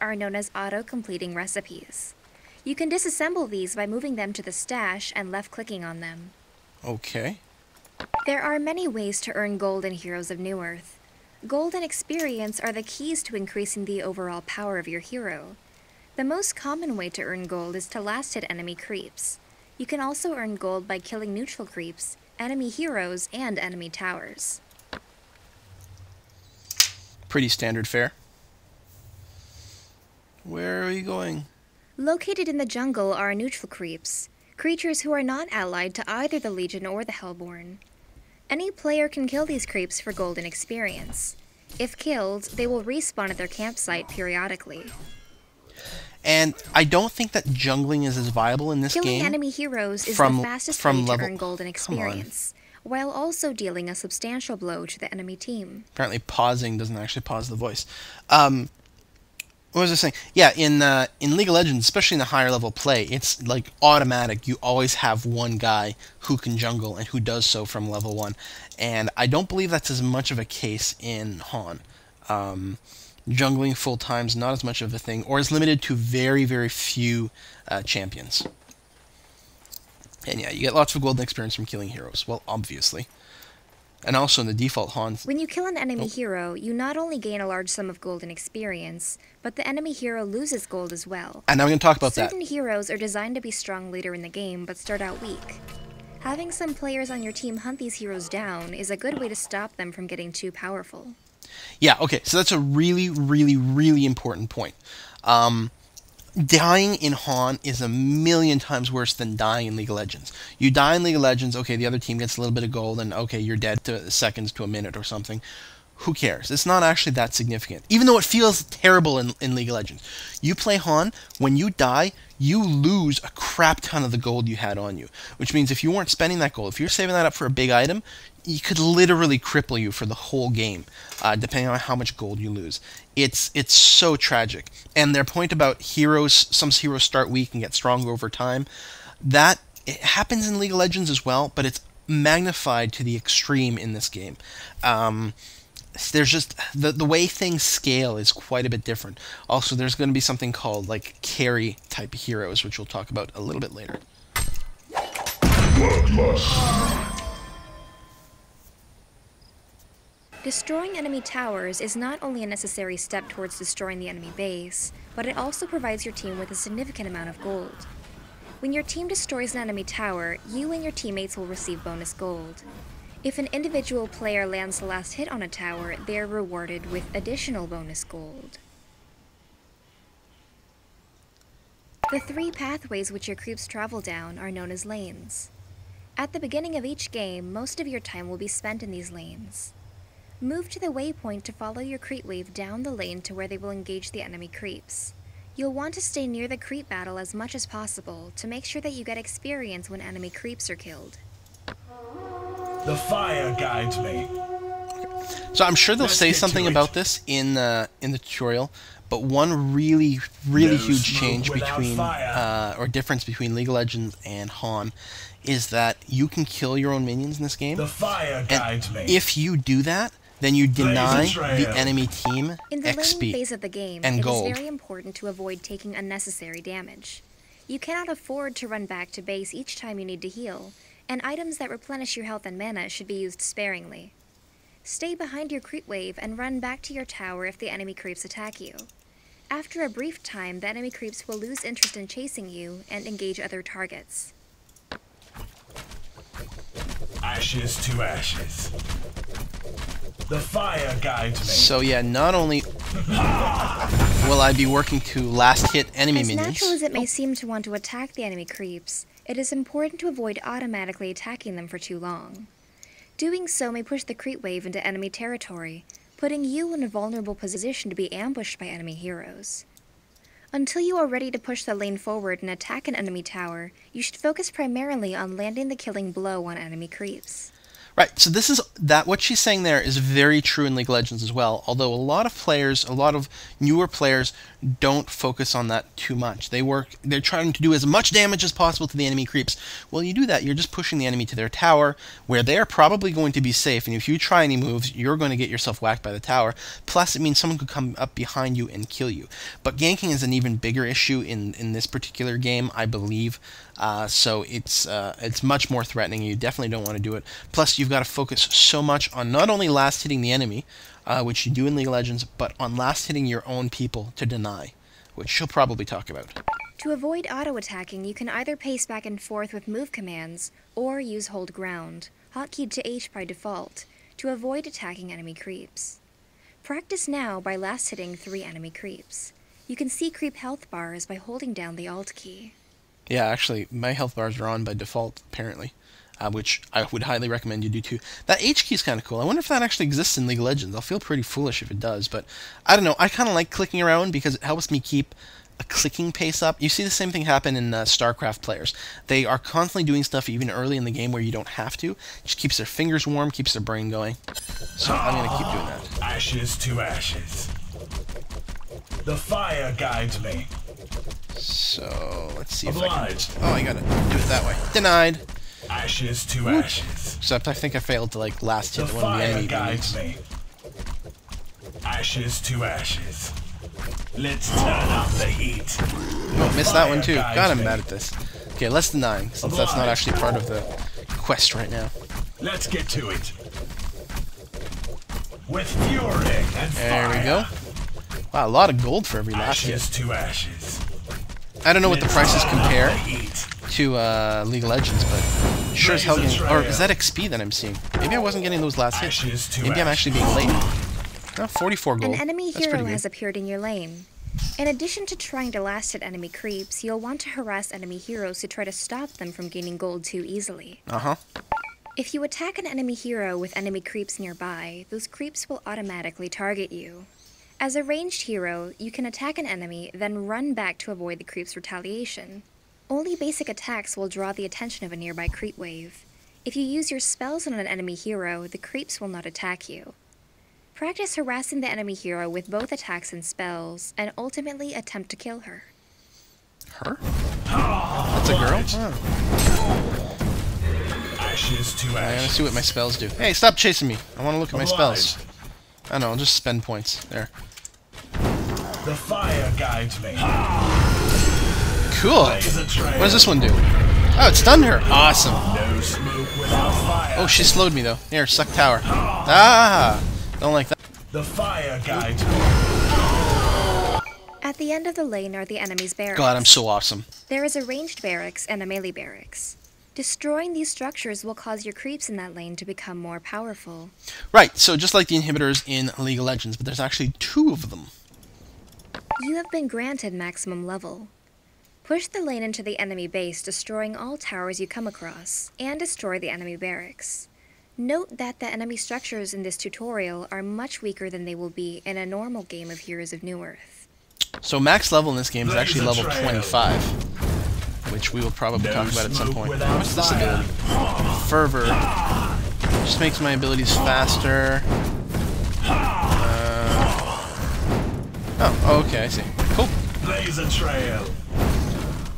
are known as auto-completing recipes. You can disassemble these by moving them to the stash and left-clicking on them. Okay. There are many ways to earn gold in Heroes of Newerth. Gold and experience are the keys to increasing the overall power of your hero. The most common way to earn gold is to last-hit enemy creeps. You can also earn gold by killing neutral creeps, enemy heroes, and enemy towers. Pretty standard fare. Where are we going? Located in the jungle are neutral creeps, creatures who are not allied to either the Legion or the Hellborn. Any player can kill these creeps for gold and experience. If killed, they will respawn at their campsite periodically. And I don't think that jungling is as viable in this game. Killing enemy heroes is the fastest way to earn gold and experience, while also dealing a substantial blow to the enemy team. Apparently pausing doesn't actually pause the voice. What was I saying? Yeah, in League of Legends, especially in the higher level play, it's like automatic. You always have one guy who can jungle and who does so from level 1. And I don't believe that's as much of a case in Han. Jungling full time is not as much of a thing, or is limited to very, very few champions. And yeah, you get lots of golden experience from killing heroes. Well, obviously. And also in the default Han... When you kill an enemy hero, you not only gain a large sum of gold and experience, but the enemy hero loses gold as well. And I'm going to talk about that. Certain heroes are designed to be strong later in the game, but start out weak. Having some players on your team hunt these heroes down is a good way to stop them from getting too powerful. Yeah, okay, so that's a really, really, really important point. Dying in Han is a million times worse than dying in League of Legends. You die in League of Legends, okay, the other team gets a little bit of gold, and okay, you're dead to seconds to a minute or something. Who cares? It's not actually that significant. Even though it feels terrible in League of Legends. You play Han, when you die, you lose a crap ton of the gold you had on you. Which means if you weren't spending that gold, if you're saving that up for a big item, you could literally cripple you for the whole game, depending on how much gold you lose. It's so tragic. And their point about heroes, some heroes start weak and get stronger over time, that it happens in League of Legends as well, but it's magnified to the extreme in this game. There's just the way things scale is quite a bit different. Also, there's going to be something called like carry type of heroes, which we'll talk about a little bit later. Destroying enemy towers is not only a necessary step towards destroying the enemy base, but it also provides your team with a significant amount of gold. When your team destroys an enemy tower, you and your teammates will receive bonus gold. If an individual player lands the last hit on a tower, they are rewarded with additional bonus gold. The 3 pathways which your creeps travel down are known as lanes. At the beginning of each game, most of your time will be spent in these lanes. Move to the waypoint to follow your creep wave down the lane to where they will engage the enemy creeps. You'll want to stay near the creep battle as much as possible to make sure that you get experience when enemy creeps are killed. The fire guides me. So I'm sure they'll say something about this in the tutorial, but one really huge change between or difference between League of Legends and Han is that you can kill your own minions in this game. The fire guides me. If you do that, then you deny the enemy team In the XP laning phase of the game, and it gold. is very important to avoid taking unnecessary damage. You cannot afford to run back to base each time you need to heal, and items that replenish your health and mana should be used sparingly. Stay behind your creep wave and run back to your tower if the enemy creeps attack you. After a brief time, the enemy creeps will lose interest in chasing you and engage other targets. Ashes to ashes. The fire guides me. So yeah, not only will I be working to last hit enemy As minions... natural as it may seem to want to attack the enemy creeps, it is important to avoid automatically attacking them for too long. Doing so may push the creep wave into enemy territory, putting you in a vulnerable position to be ambushed by enemy heroes. Until you are ready to push the lane forward and attack an enemy tower, you should focus primarily on landing the killing blow on enemy creeps. Right, so this is that what she's saying there is very true in League of Legends as well. Although a lot of players, a lot of newer players don't focus on that too much. They're trying to do as much damage as possible to the enemy creeps. Well, you do that, you're just pushing the enemy to their tower, where they're probably going to be safe, and if you try any moves, you're going to get yourself whacked by the tower. Plus, it means someone could come up behind you and kill you. But ganking is an even bigger issue in this particular game, I believe. So it's much more threatening. You definitely don't want to do it. Plus, you've got to focus so much on not only last hitting the enemy, which you do in League of Legends, but on last hitting your own people to deny, which she'll probably talk about. To avoid auto-attacking, you can either pace back and forth with move commands, or use hold ground, hotkeyed to H by default, to avoid attacking enemy creeps. Practice now by last hitting 3 enemy creeps. You can see creep health bars by holding down the Alt key. Yeah, actually, my health bars are on by default, apparently, which I would highly recommend you do too. That H key is kind of cool. I wonder if that actually exists in League of Legends. I'll feel pretty foolish if it does, but I don't know. I kind of like clicking around because it helps me keep a clicking pace up. You see the same thing happen in StarCraft players. They are constantly doing stuff even early in the game where you don't have to. It just keeps their fingers warm, keeps their brain going. So I'm going to keep doing that. Ashes to ashes. The fire guides me. So let's see if Obliged. I can. Oh, I gotta do it that way. Denied. Ashes to ashes. Except I think I failed to last hit The one of the fire enemy guides minions. me. Ashes to ashes. Let's turn up the heat. Oh, missed that one too. Fire God, I'm guides bad me. at this. Okay, less than 9, since that's not actually part of the quest right now. Let's get to it. With fury and There fire. we go. Wow, a lot of gold for every last hit. Ashes to ashes. I don't know what the prices compare The heat. to League of Legends, but sure as hell getting... Or is that XP that I'm seeing? Maybe I wasn't getting those last hits. Ashes to Maybe I'm actually being late. Oh, 44 gold. An enemy That's hero pretty has good. appeared in your lane. In addition to trying to last hit enemy creeps, you'll want to harass enemy heroes to try to stop them from gaining gold too easily. Uh-huh. If you attack an enemy hero with enemy creeps nearby, those creeps will automatically target you. As a ranged hero, you can attack an enemy, then run back to avoid the creep's retaliation. Only basic attacks will draw the attention of a nearby creep wave. If you use your spells on an enemy hero, the creeps will not attack you. Practice harassing the enemy hero with both attacks and spells, and ultimately attempt to kill her. Her? That's a girl? Oh. Ashes to I gotta ashes. see what my spells do. Hey, stop chasing me. I want to look at my spells. I don't know, I'll just spend points. There. The fire guides me. Cool. Blaze a trail. What does this one do? Oh, it stunned her. Awesome. No smoke without fire. Oh, she slowed me, though. Here, suck tower. Ah! Don't like that. The fire guides me. At the end of the lane are the enemy's barracks. God, I'm so awesome. There is a ranged barracks and a melee barracks. Destroying these structures will cause your creeps in that lane to become more powerful. Right, so just like the inhibitors in League of Legends, but there's actually 2 of them. You have been granted maximum level. Push the lane into the enemy base, destroying all towers you come across, and destroy the enemy barracks. Note that the enemy structures in this tutorial are much weaker than they will be in a normal game of Heroes of Newerth. So max level in this game is actually Blaze a level trail. 25, which we will probably No talk about at some smoke point. without What's this fire. ability? Fervor. Just makes my abilities faster. Oh, okay, I see. Cool. Blaze a trail.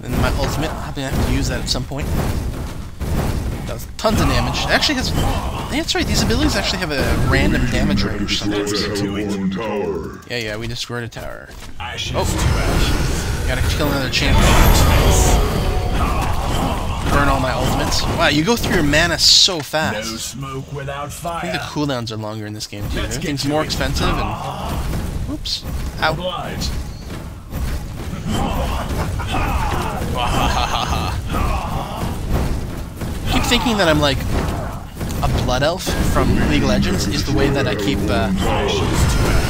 And my ultimate, I'm gonna have to use that at some point. Does tons of damage. It actually has... That's right, these abilities actually have a random damage range sometimes. Yeah, we destroyed a tower. Ashes Oh. to ashes. Gotta kill another champion. Burn all my ultimates. Wow, you go through your mana so No fast. smoke without I think the fire. cooldowns are longer in this game too. Let's get Everything's to more it. expensive and... Oops. Ow. Obliged. Keep thinking that I'm like a blood elf from League of Legends is the way that I keep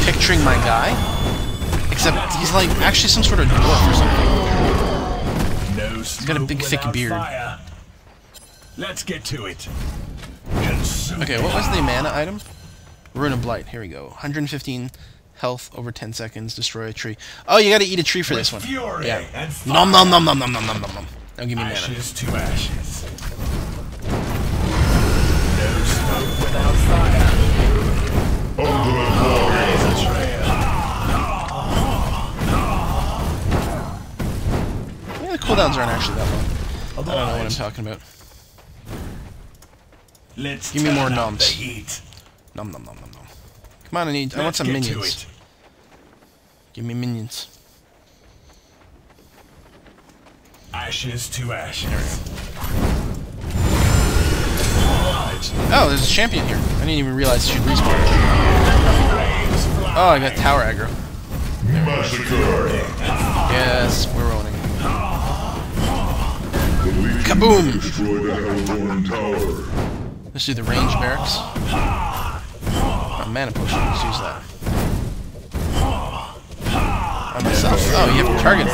picturing my guy. Except he's like actually some sort of dwarf or something. No got a smoke big, thick without beard. fire. Let's get to it. Consume Okay, what was the mana item? Rune of Blight. Here we go. 115 health over 10 seconds. Destroy a tree. Oh, you gotta eat a tree for this one. fury Yeah. and fire. Nom nom nom nom nom nom nom nom nom. Don't give me mana. Ashes to ashes. No smoke without fire. Ultimate blaze a trail. Yeah, the cooldowns aren't actually that long. I don't know what I'm talking about. Let's Give me more turn up noms. the heat. Nom nom nom nom nom. Come on, I want some Let's get to minions. it. Give me minions. Ashes to ashes. Oh, there's a champion here. I didn't even realize she'd respawn. Oh, I got tower aggro. Massacre. Yes, we're owning. Kaboom! Destroy the Hellborn Tower. Let's do the range barracks. Oh, mana potion. Let's use that. On myself. Oh, you have to target.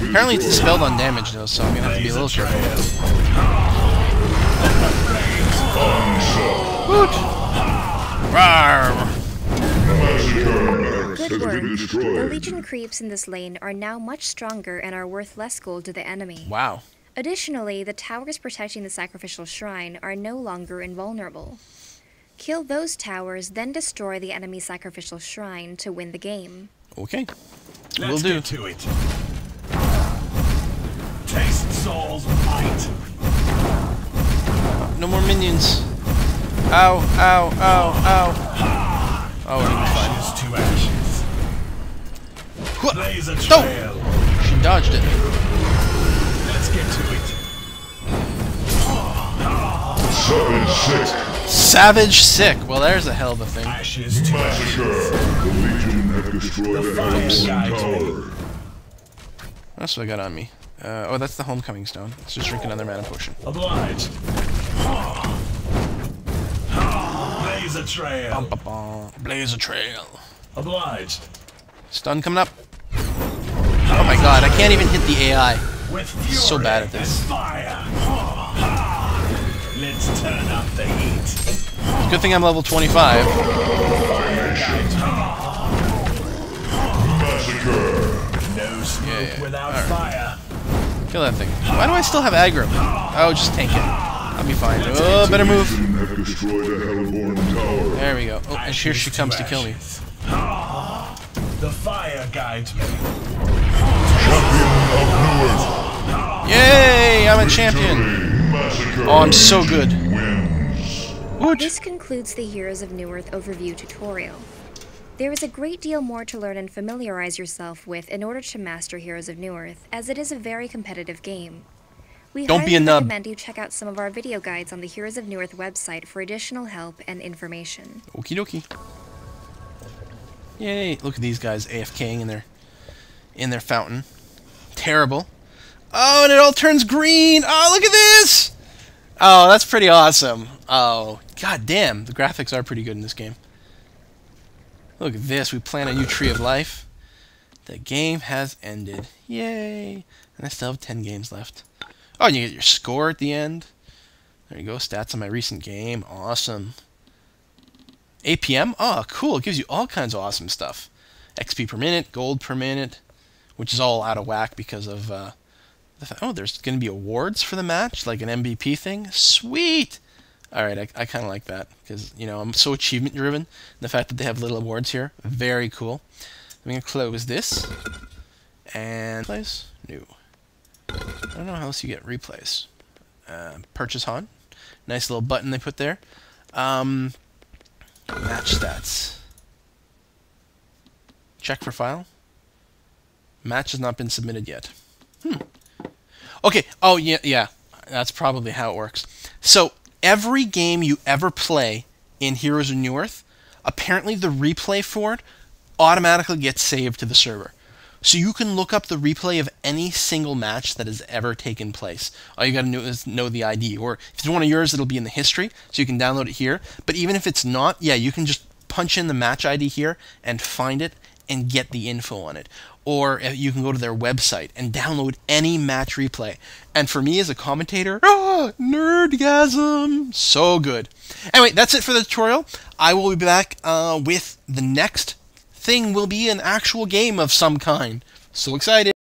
Apparently it's dispelled on damage though, so I'm gonna have to be a little careful. Woot! Rawr! Good work. The Legion creeps in this lane are now much stronger and are worth less gold to the enemy. Wow. Additionally, the towers protecting the sacrificial shrine are no longer invulnerable. Kill those towers, then destroy the enemy sacrificial shrine to win the game. Okay. Will Let's do. get to it. Taste Saul's might. No more minions. Ow, ow, ow, ow. Oh, we're gonna be fine. Ashes to ashes. Wha- Blaze a No! trail. She dodged it. Let's get to it. 7-6. Savage sick. Well, there's a hell of a thing. Ashes to ashes. Massacre. The Legion have destroyed the fire Hellborn guides Tower. What else do I got on me? Oh, that's the homecoming stone. Let's just drink another mana potion. Obliged. Blaze a trail. Ba-ba. Blaze a trail. Obliged. Stun coming up. Oh my god, I can't even hit the AI. With fury So bad at this. and fire. Let's turn up the heat. Good thing I'm level 25. Massacre. No smoke Yeah. without Alright. fire. Kill that thing. Why do I still have aggro? Oh, just tank it. I'll be fine. Oh, better move. Legion have destroyed the Hellborn Tower. There we go. Oh, and here she comes to kill me. The fire guides me. Champion of Newerth. Yay! I'm a champion. Massacre. Oh, I'm so good. Wins. Woot! This concludes the Heroes of Newerth overview tutorial. There is a great deal more to learn and familiarize yourself with in order to master Heroes of Newerth, as it is a very competitive game. We Don't be a highly nub. recommend you check out some of our video guides on the Heroes of Newerth website for additional help and information. Okie dokie. Yay! Look at these guys AFKing in their fountain. Terrible. Oh, and it all turns green. Oh, look at this! Oh, that's pretty awesome. Oh, god damn, the graphics are pretty good in this game. Look at this. We plant a new tree of life. The game has ended. Yay! And I still have 10 games left. Oh, and you get your score at the end. There you go. Stats on my recent game. Awesome. APM? Oh, cool. It gives you all kinds of awesome stuff. XP per minute, gold per minute, which is all out of whack because of oh, there's going to be awards for the match, like an MVP thing. Sweet! Alright, I kind of like that because, you know, I'm so achievement driven. The fact that they have little awards here, very cool. I'm going to close this. And place? New. I don't know how else you get replays. Purchase on. Nice little button they put there. Match stats. Check for file. Match has not been submitted yet. Okay. Oh, yeah. That's probably how it works. So, every game you ever play in Heroes of Newerth, apparently the replay for it automatically gets saved to the server. So you can look up the replay of any single match that has ever taken place. All you gotta do is know the ID. Or if it's one of yours, it'll be in the history, so you can download it here. But even if it's not, yeah, you can just punch in the match ID here and find it and get the info on it. Or you can go to their website and download any match replay. And for me as a commentator, nerdgasm! So good. Anyway, that's it for the tutorial. I will be back with the next thing will be an actual game of some kind. So excited!